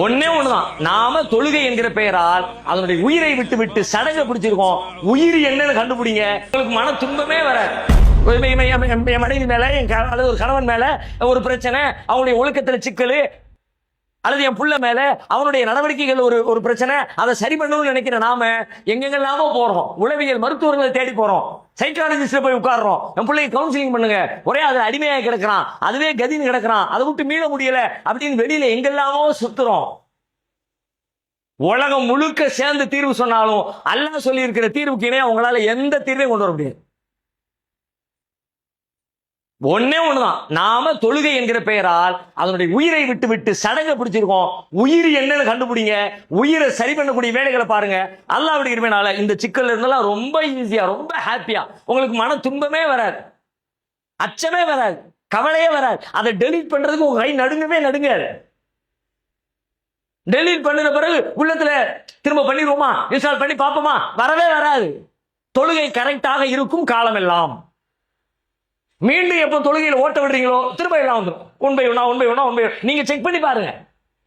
ஒன்னே ஒண்ணுதான், நாம தொழுகை என்கிற பெயரால் அதனுடைய உயிரை விட்டு விட்டு சடங்கை பிடிச்சிருக்கோம். உயிர் என்னன்னு கண்டுபிடிங்க, உங்களுக்கு மன துன்பமே வராது. என் மனைவி மேல அல்லது ஒரு கணவன் மேல ஒரு பிரச்சனை, அவங்களுடைய ஒழுக்கத்துல சிக்கல், அல்லது என் புள்ள மேல அவனுடைய நடவடிக்கைகள் ஒரு பிரச்சனை, அதை சரி பண்ணணும்னு நினைக்கிற நாம எங்கெல்லாமோ போறோம். உளவியல் மருத்துவர்களை தேடி போறோம், சைக்காலஜிஸ்ட்ல போய் உட்கார்றோம், என் பிள்ளைக்கு கவுன்சிலிங் பண்ணுங்க, ஒரே அது அடிமையாக கிடக்கிறான், அதுவே கதின்னு கிடக்கிறான், அதை விட்டு மீள முடியல அப்படின்னு வெளியில எங்கெல்லாமோ சுத்துறோம். உலகம் முழுக்க சேர்ந்து தீர்வு சொன்னாலும் அல்லாஹ் சொல்லி இருக்கிற தீர்வுக்கு இணையா உங்களால எந்த தீர்வையும் கொண்டு வர முடியாது. ஒன்னே ஒண்ணுதான், நாம தொழுகை என்கிற பெயரால் அதனுடைய உயிரை விட்டு விட்டு சடங்கை பிடிச்சிருக்கோம். உயிர் என்னன்னு கண்டுபிடிங்க, உயிரை சரி பண்ணக்கூடிய வேலைகளை பாருங்க. அல்லாஹ்வுடைய கிருபையினால இந்த சிக்கல்ல இருந்தெல்லாம் ரொம்ப ஈஸியா, ரொம்ப ஹாப்பியா, உங்களுக்கு மன துன்பமே வராது, அச்சமே வராது, கவலையே வராது. அதை டெலீட் பண்றதுக்கு உங்க கை நடுங்கவே நடுங்காது. டெலீட் பண்ணின பிறகு உள்ளத்துல திரும்ப பண்ணிடுவோமா, இன்ஸ்டால் பண்ணி பார்ப்போமா, வரவே வராது. தொழுகை கரெக்டாக இருக்கும் காலம் எல்லாம். மீண்டும் எப்ப தொழுகையில் ஓட்ட விடுறீங்களோ திரும்ப எல்லாம் வந்துடும். ஒன் பை ஒன்னா நீங்க செக் பண்ணி பாருங்க.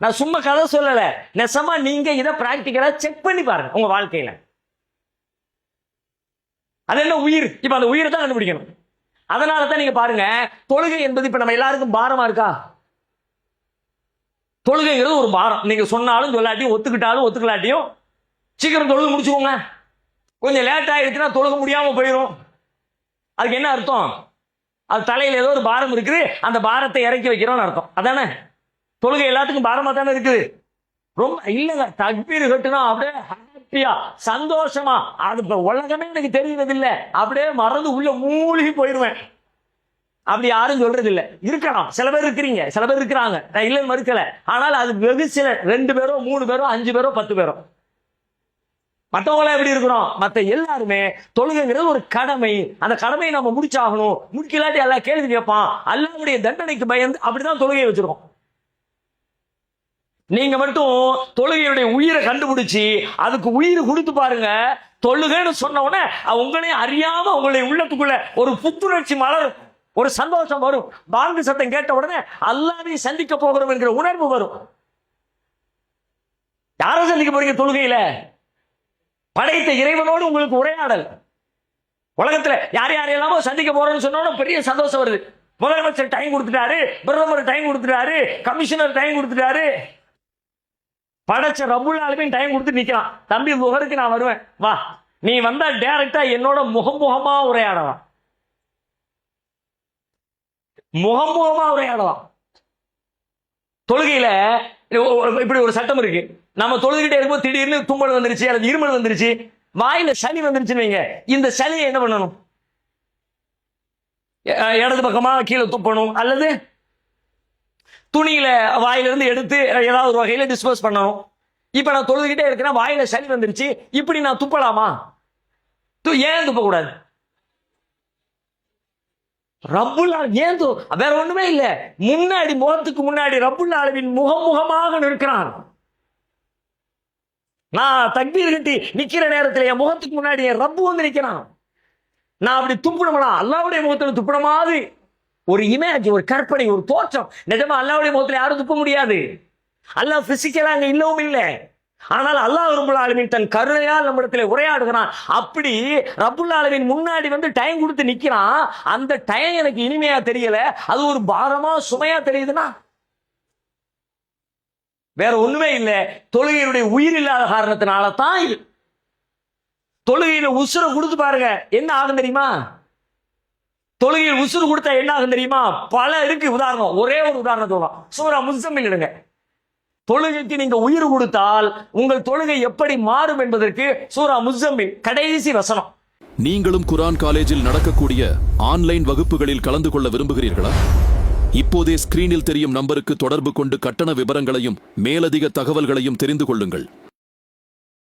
நான் சும்மா கதை சொல்லல, நெசமா நீங்க இதை பிராக்டிக்கலா செக் பண்ணி பாருங்க உங்க வாழ்க்கையில. அது என்ன உயிர், இப்ப அந்த உயிரை தான் கண்டுபிடிக்கணும். அதனால தான் நீங்க பாருங்க, தொழுகை என்பது இப்ப நம்ம எல்லாருக்கும் பாரமா இருக்கா? தொழுகைங்கிறது ஒரு பாரம். நீங்க சொன்னாலும் சொல்லாட்டியும், ஒத்துக்கிட்டாலும் ஒத்துக்கலாட்டியும், சீக்கிரம் தொழுகை முடிச்சுக்கோங்க. கொஞ்சம் லேட் ஆயிடுச்சுன்னா தொழுக முடியாம போயிடும். அதுக்கு என்ன அர்த்தம்? அது தலையில ஏதோ ஒரு பாரம் இருக்குது, அந்த பாரத்தை இறக்கி வைக்கிறோம்னு அர்த்தம். அதானே தொழுகை எல்லாத்துக்கும் பாரமா தானே இருக்குது. ரொம்ப இல்லைங்க, தக்பீர் கட்டுனா அப்படியே ஹாப்பியா சந்தோஷமா, அது இப்ப உலகமே எனக்கு தெரிகிறது இல்லை, அப்படியே மறந்து உள்ள மூழ்கி போயிடுவேன். அப்படி யாரும் சொல்றது இல்லை. இருக்கலாம், சில பேர் இருக்கிறீங்க, சில பேர் இருக்கிறாங்க, நான் இல்லைன்னு மறுக்கல. ஆனால் அது வெகு சிலர், 2 பேரோ 3 பேரோ 5 பேரோ 10 பேரோ. மற்றவங்கள எப்படி இருக்கிறோம்? மற்ற எல்லாருமே தொழுகைங்கிறது ஒரு கடமை, அந்த கடமையை நம்ம முடிச்சாகணும். முடிக்கலாட்டி எல்லாம் கேள்வி கேட்பான், அல்லாஹ்வுடைய தண்டனைக்கு பயந்து அப்படிதான் தொழுகையை வச்சிருக்கோம். நீங்க மட்டும் தொழுகையுடைய உயிரை கண்டுபிடிச்சு அதுக்கு உயிர் கொடுத்து பாருங்க. தொழுகைன்னு சொன்ன உடனே உங்களே அறியாம உங்களுடைய உள்ளத்துக்குள்ள ஒரு புத்துணர்ச்சி மலரும், ஒரு சந்தோஷம் வரும். பாங்கு சத்தம் கேட்ட உடனே அல்லாஹ்வை சந்திக்க போகிறோம் என்கிற உணர்வு வரும். யாரை சந்திக்க போறீங்க? தொழுகையில படைத்த இறைவனோடு உங்களுக்கு உரையாடல். உலகத்துல யார் யாரையெல்லாமோ சந்திக்க போறோம்னு சொன்னோட பெரிய சந்தோஷம் வருது. முதலமைச்சர் டைம் கொடுத்துட்டாரு, பிரதமர் டைம் கொடுத்துட்டாரு, கமிஷனர் டைம் கொடுத்துட்டாரு, படைச்ச ரப்புல் ஆலமீன் டைம் கொடுத்து நிக்கலாம். தம்பி முகருக்கு நான் வருவேன், வா, நீ வந்தா டைரக்டா என்னோட முகமுகமா உரையாடலாம், முகமுகமா உரையாடலாம். தொழுகையில இப்படி ஒரு சட்டம் இருக்கு. நம்ம தொழுகிட்டே இருக்கும்போது திடீர்னு தும்மல் வந்துருச்சு அல்லது இருமல் வந்துருச்சு, வாயில சளி வந்துருச்சுன்னு வைங்க. இந்த சளியை என்ன பண்ணணும்? இடது பக்கமா கீழே துப்பணும், அல்லது துணியில வாயிலிருந்து எடுத்து ஏதாவது ஒரு வகையில டிஸ்போஸ் பண்ணணும். இப்ப நான் தொழுகிட்டே இருக்கிறேன், வாயில சளி வந்துருச்சு, இப்படி நான் துப்பலாமா? ஏன் துப்ப கூடாது? ரப்புல் ஏன் வேற ஒண்ணுமே இல்ல, முன்னாடி முகத்துக்கு முன்னாடி ரப்புல் ஆலமீன் முகமுகமாக நிற்கிறான். நான் தக்பீர் கட்டி நிக்கிற நேரத்தில் என் முகத்துக்கு முன்னாடி என் ரப்பு வந்து நிக்கிறான். நான் அப்படி துப்புனோம்னா அல்லாஹ்வுடைய முகத்துல துப்புன மாதிரி ஒரு இமேஜ், ஒரு கற்பனை, ஒரு தோற்றம். நிஜமா அல்லாஹ்வுடைய முகத்துல யாரும் துப்ப முடியாது. அல்லாஹ் பிசிக்கலா அங்க இல்லவும் இல்லை. ஆனால் அல்லாஹ் ரப்புல் ஆலமீன் தன் கருணையால் நம்மிடத்துல உரையாடுகிறான். அப்படி ரப்புல் ஆலமீன் முன்னாடி வந்து டைம் கொடுத்து நிக்கிறான். அந்த டைம் எனக்கு இனிமையா தெரியல, அது ஒரு பாரமா சுமையா தெரியுதுன்னா வேற ஒண்ணுமே இல்லை, தொழுகையினுடைய உயிர் இல்லாத காரணத்தினால தான் இது. தொழுகையில உசுரை கொடுத்து பாருங்க, என்ன ஆகும் தெரியுமா? தொழுகையில் உசுறு கொடுத்தா என்ன ஆகும் தெரியுமா? பல இருக்கு உதாரணம். ஒரே ஒரு உதாரணம் சொல்லலாம். சூரா முஸம்மில் எடுங்க. தொழுகைக்கு நீங்க உயிர் கொடுத்தால் உங்கள் தொழுகை எப்படி மாறும் என்பதற்கு சூரா முஸம்மில் கடைசி வசனம். நீங்களும் குர்ஆன் காலேஜில் நடக்கக்கூடிய ஆன்லைன் வகுப்புகளில் கலந்து கொள்ள விரும்புகிறீர்களா? இப்போதே ஸ்கிரீனில் தெரியும் நம்பருக்கு தொடர்பு கொண்டு கட்டண விவரங்களையும் மேலதிக தகவல்களையும் தெரிந்து கொள்ளுங்கள்.